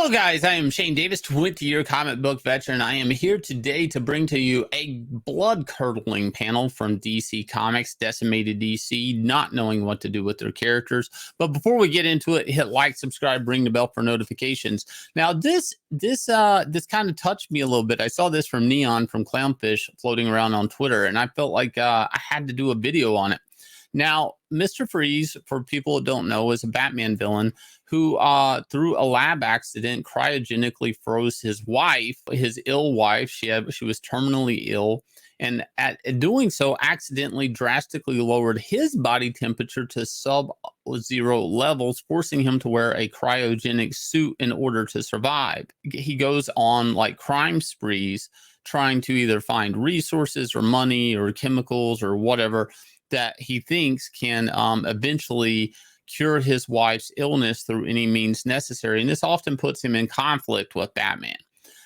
Hello guys, I am Shane Davis, 20-year comic book veteran. I am here today to bring to you a blood-curdling panel from DC Comics, decimated DC, not knowing what to do with their characters. But before we get into it, hit like, subscribe, ring the bell for notifications. Now this kind of touched me a little bit. I saw this from Neon from Clownfish floating around on Twitter, and I felt like I had to do a video on it. Now, Mr. Freeze, for people who don't know, is a Batman villain who, through a lab accident, cryogenically froze his wife, his ill wife. She was terminally ill, and at doing so, accidentally drastically lowered his body temperature to sub-zero levels, forcing him to wear a cryogenic suit in order to survive. He goes on like crime sprees, trying to either find resources or money or chemicals or whatever that he thinks can eventually cure his wife's illness through any means necessary. And this often puts him in conflict with Batman.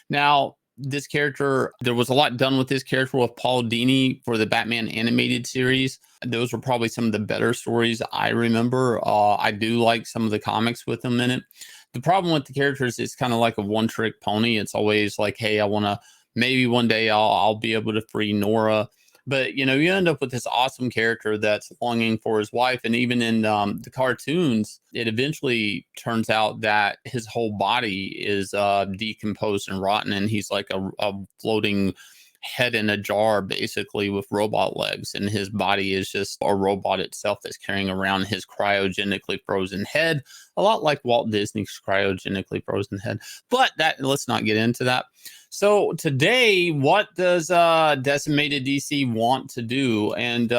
Now, this character, there was a lot done with this character with Paul Dini for the Batman animated series. Those were probably some of the better stories I remember. I do like some of the comics with him in it. The problem with the characters is kind of like a one-trick pony. It's always like, hey, I want to, maybe one day I'll be able to free Nora. But, you know, you end up with this awesome character that's longing for his wife. And even in the cartoons, it eventually turns out that his whole body is decomposed and rotten. And he's like a floating head in a jar, basically, with robot legs. And his body is just a robot itself that's carrying around his cryogenically frozen head. A lot like Walt Disney's cryogenically frozen head. But let's not get into that. So today, what does decimated DC want to do? And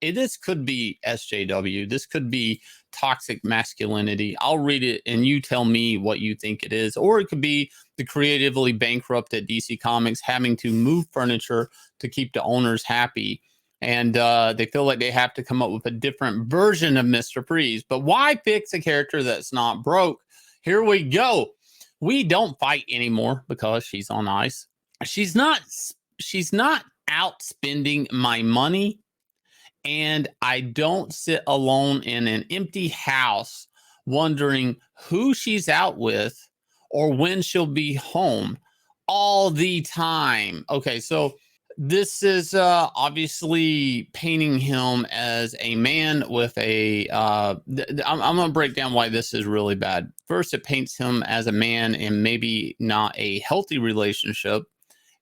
this could be SJW. This could be toxic masculinity. I'll read it and you tell me what you think it is. Or it could be the creatively bankrupt at DC Comics having to move furniture to keep the owners happy. And they feel like they have to come up with a different version of Mr. Freeze. But why fix a character that's not broke? Here we go. We don't fight anymore because she's on ice. She's not out spending my money, and I don't sit alone in an empty house wondering who she's out with or when she'll be home all the time. Okay, so this is obviously painting him as a man with a I'm going to break down why this is really bad. First, it paints him as a man in maybe not a healthy relationship.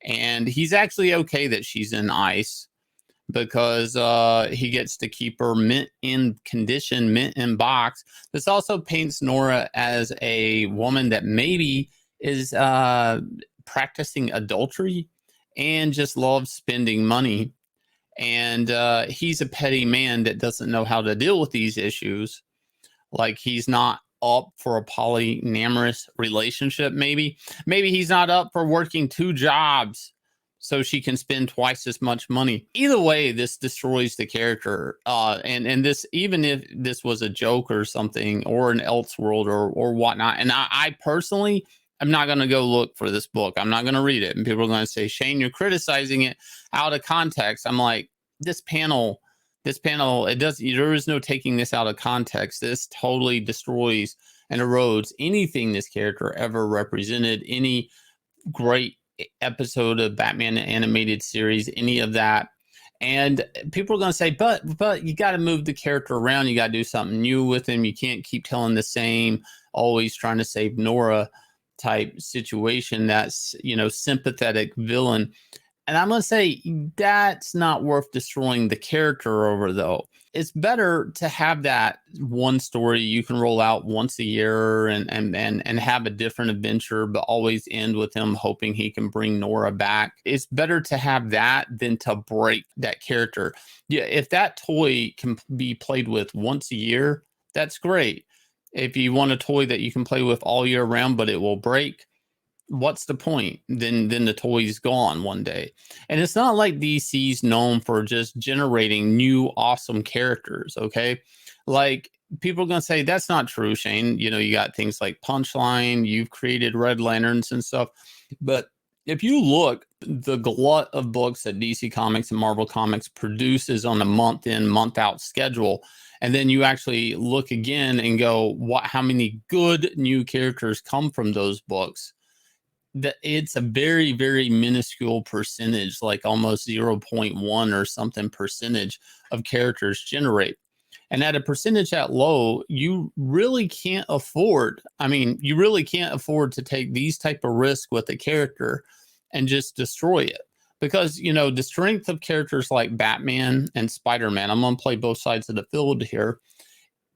And he's actually okay that she's in ice because he gets to keep her mint in condition, mint in box. This also paints Nora as a woman that maybe is practicing adultery and just loves spending money. And he's a petty man that doesn't know how to deal with these issues. Like, he's not up for a polyamorous relationship, maybe. Maybe he's not up for working 2 jobs so she can spend twice as much money. Either way, this destroys the character. And this, even if this was a joke or something, or an Elseworld or whatnot, and I personally, I'm not going to go look for this book. I'm not going to read it. And people are going to say, Shane, you're criticizing it out of context. I'm like, this panel, there is no taking this out of context. This totally destroys and erodes anything this character ever represented, any great episode of Batman animated series, any of that. And people are going to say, but you got to move the character around. You got to do something new with him. You can't keep telling the same, always trying to save Nora type situation. That's, you know, sympathetic villain. And I'm going to say that's not worth destroying the character over, though. It's better to have that one story you can roll out once a year and have a different adventure, but always end with him hoping he can bring Nora back. It's better to have that than to break that character. Yeah, if that toy can be played with once a year, that's great. If you want a toy that you can play with all year round, but it will break, what's the point? Then the toy's gone one day. And it's not like DC's known for just generating new awesome characters, okay? Like, people are going to say, that's not true, Shane. You know, you got things like Punchline, you've created Red Lanterns and stuff. But if you look, the glut of books that DC Comics and Marvel Comics produces on a month in, month out schedule, and then you actually look again and go, how many good new characters come from those books? It's a very, very minuscule percentage, like almost 0.1 or something percentage of characters generate. And at a percentage that low, you really can't afford. I mean, you really can't afford to take these type of risk with a character and just destroy it. Because, you know, the strength of characters like Batman and Spider-Man, I'm going to play both sides of the field here,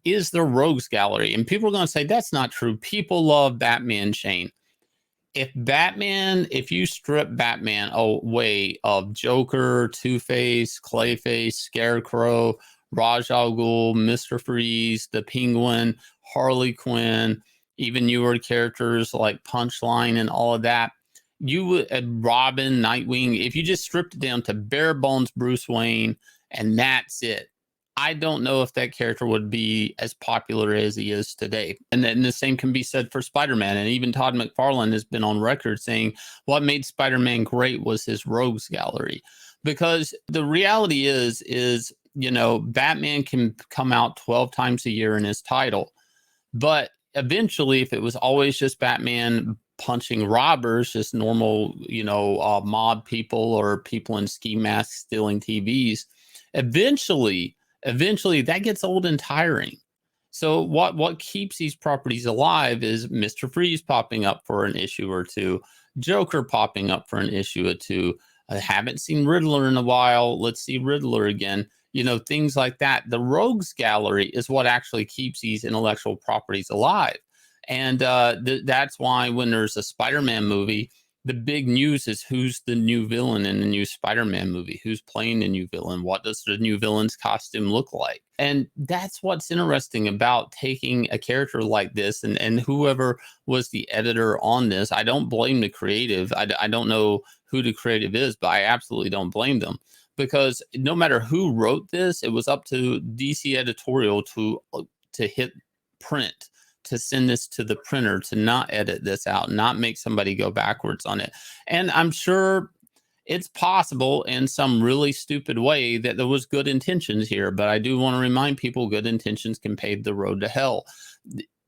is their rogues gallery. And people are going to say, that's not true. People love Batman, Shane. If you strip Batman away of Joker, Two-Face, Clayface, Scarecrow, Ra's al Ghul, Mr. Freeze, the Penguin, Harley Quinn, even newer characters like Punchline and all of that, you would, Robin, Nightwing, if you just stripped it down to bare bones Bruce Wayne and that's it, I don't know if that character would be as popular as he is today. And then the same can be said for Spider-Man. And even Todd McFarlane has been on record saying what made Spider-Man great was his rogues gallery. Because the reality is, you know, Batman can come out 12 times a year in his title. But eventually, if it was always just Batman punching robbers, just normal, you know, mob people or people in ski masks stealing TVs, eventually that gets old and tiring. So what keeps these properties alive is Mr. Freeze popping up for an issue or two, Joker popping up for an issue or two. I haven't seen Riddler in a while. Let's see Riddler again. You know, things like that. The rogues gallery is what actually keeps these intellectual properties alive. And that's why when there's a Spider-Man movie, the big news is who's the new villain in the new Spider-Man movie, who's playing the new villain, what does the new villain's costume look like? And that's what's interesting about taking a character like this, and whoever was the editor on this, I don't blame the creative. I don't know who the creative is, but I absolutely don't blame them, because no matter who wrote this, it was up to DC editorial to hit print, to send this to the printer, to not edit this out, not make somebody go backwards on it. And I'm sure it's possible in some really stupid way that there was good intentions here, but I do want to remind people good intentions can pave the road to hell.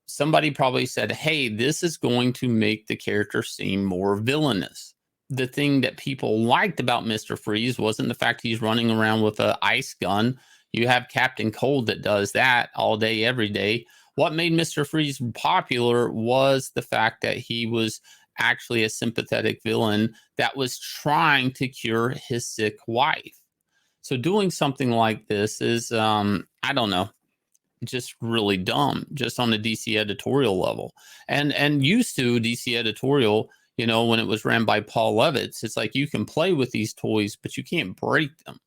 Somebody probably said, hey, this is going to make the character seem more villainous. The thing that people liked about Mr. Freeze wasn't the fact he's running around with an ice gun. You have Captain Cold that does that all day, every day. What made Mr. Freeze popular was the fact that he was actually a sympathetic villain that was trying to cure his sick wife. So doing something like this is, I don't know, just really dumb, just on the DC editorial level. And used to DC editorial, you know, when it was ran by Paul Levitz, it's like you can play with these toys, but you can't break them.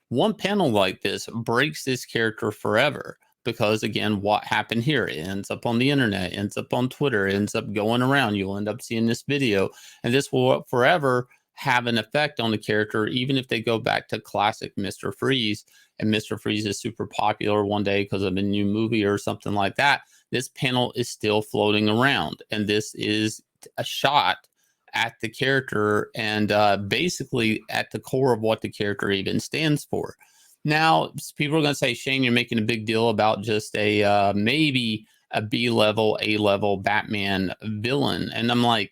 One panel like this breaks this character forever. Because again, what happened here? It ends up on the internet, ends up on Twitter, ends up going around. You'll end up seeing this video, and this will forever have an effect on the character, even if they go back to classic Mr. Freeze, and Mr. Freeze is super popular one day because of a new movie or something like that. This panel is still floating around, and this is a shot at the character and basically at the core of what the character even stands for. Now, people are going to say, Shane, you're making a big deal about just a maybe a B-level, A-level Batman villain. And I'm like,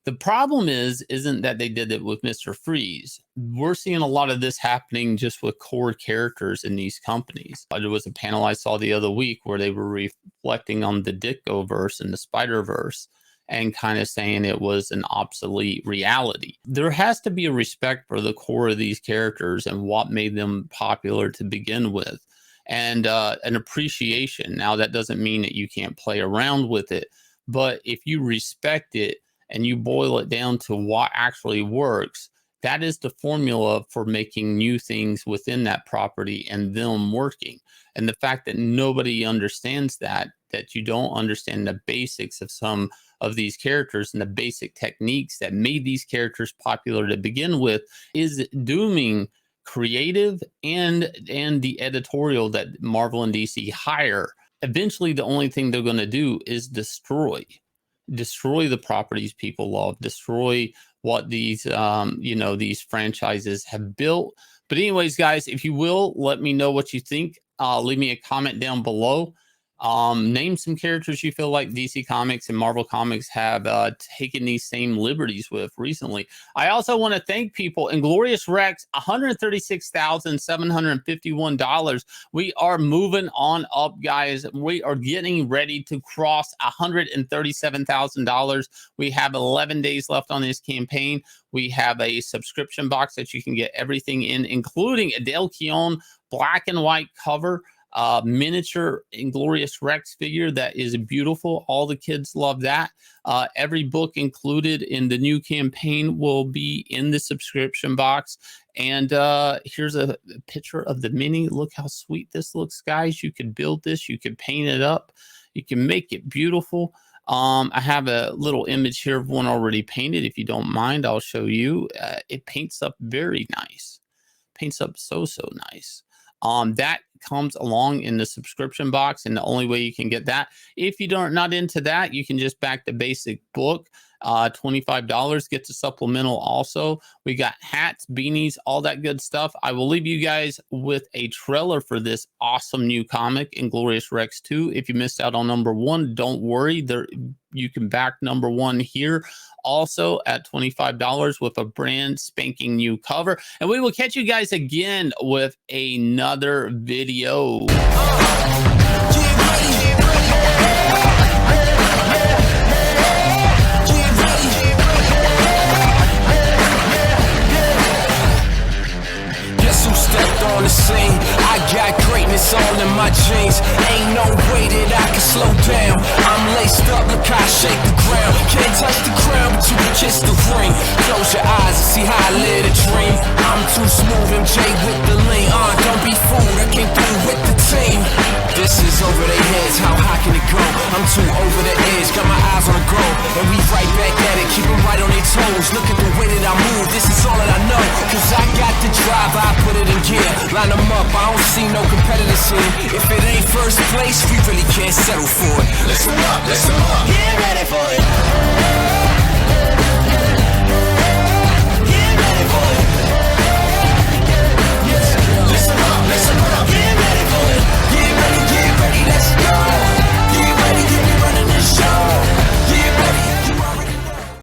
the problem isn't that they did it with Mr. Freeze. We're seeing a lot of this happening just with core characters in these companies. There was a panel I saw the other week where they were reflecting on the Ditko-verse and the Spider-Verse, and kind of saying it was an obsolete reality. There has to be a respect for the core of these characters and what made them popular to begin with, and an appreciation. Now, that doesn't mean that you can't play around with it, but if you respect it and you boil it down to what actually works, that is the formula for making new things within that property and them working. And the fact that nobody understands that you don't understand the basics of some of these characters and the basic techniques that made these characters popular to begin with, is dooming creative and the editorial that Marvel and DC hire. Eventually, the only thing they're going to do is destroy the properties people love, destroy what these these franchises have built. But anyways, guys, if you will, let me know what you think. Leave me a comment down below. Name some characters you feel like DC Comics and Marvel Comics have taken these same liberties with recently. I also want to thank people. Inglorious Rex, $136,751. We are moving on up, guys. We are getting ready to cross $137,000. We have 11 days left on this campaign. We have a subscription box that you can get everything in, including a Dale Keown black and white cover, miniature Inglorious Rex figure that is beautiful. All the kids love that. Every book included in the new campaign will be in the subscription box. And here's a picture of the mini. Look how sweet this looks, guys. You could build this. You could paint it up. You can make it beautiful. I have a little image here of one already painted. If you don't mind, I'll show you. It paints up very nice. Paints up so nice. That comes along in the subscription box, and the only way you can get that, if you don't not into that, you can just back the basic book. $25 gets a supplemental. Also, we got hats, beanies, all that good stuff. I will leave you guys with a trailer for this awesome new comic, Inglorious Rex 2. If you missed out on number 1, don't worry, there you can back number 1 here also at $25 with a brand spanking new cover. And we will catch you guys again with another video. On the scene, I got greatness all in my jeans. Ain't no way that I can slow down. I'm laced up, look how I shake the ground. Can't touch the ground, but you can kiss the ring. Close your eyes and see how I live a dream. I'm too smooth, MJ with the lean. Don't be fooled, I came through with the team. This is over their heads, how high can it go? I'm too over the edge, got my eyes on the goal. And we right back at it, keep them right on their toes. Look at the way that I move, this is all that I know. Cause I got the drive, I put it in gear. Line them up, I don't see no competitors here. If it ain't first place, we really can't settle for it. Listen up, get ready for it.